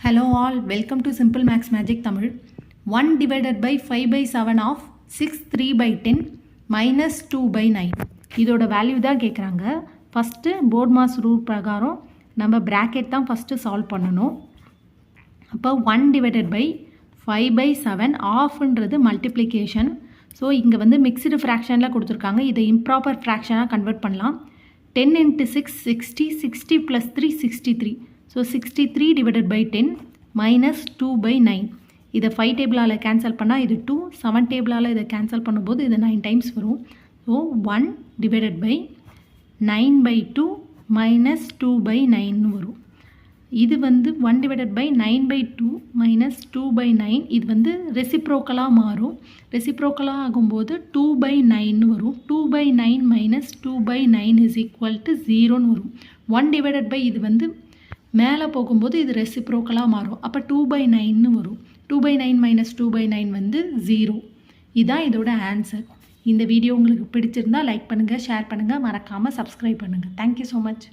Hello all, welcome to Simple Max Magic Tamil. 1 divided by 5 by 7 of 6 3 by 10 minus 2 by 9. இதோட value தான் கேட்குறாங்க. First board mass rule பிரகாரம் நம்ம bracket தான் first solve பண்ணணும். அப்போ 1 divided by 5 by 7 ஆஃப்ன்றது மல்டிப்ளிகேஷன். ஸோ இங்கே வந்து மிக்ஸ்டு ஃப்ராக்ஷனில் கொடுத்துருக்காங்க. இதை இம்ப்ராப்பர் ஃப்ராக்ஷனாக கன்வெர்ட் பண்ணலாம். 10 into 6 60, 60 plus 3 63. So 63 divided by 10 minus 2 by 9. இதை 5 டேபிளால் கேன்சல் பண்ணால் இது 2, 7 டேபிளால் இதை கேன்சல் பண்ணும்போது இது 9 டைம்ஸ் வரும். So 1 divided by 9 by 2 minus 2 by 9 வரும். இது வந்து 1 divided by 9 by 2 minus 2 by 9 இது வந்து ரெசிப்ரோக்கலாக மாறும். ரெசிப்ரோக்கலாக ஆகும்போது 2 by 9 வரும். 2 by 9 minus 2 by 9 is equal to 0 வரும். 1 divided by இது வந்து மேலே போகும்போது இது ரெசிப்ரோக்கலாக மாறும். அப்போ 2 by 9 வரும். 2 by 9 minus 2 by 9 வந்து 0. இதுதான் இதோட ஆன்சர். இந்த வீடியோ உங்களுக்கு பிடிச்சிருந்தா லைக் பண்ணுங்கள், ஷேர் பண்ணுங்கள், மறக்காமல் சப்ஸ்கிரைப் பண்ணுங்கள். Thank you so much.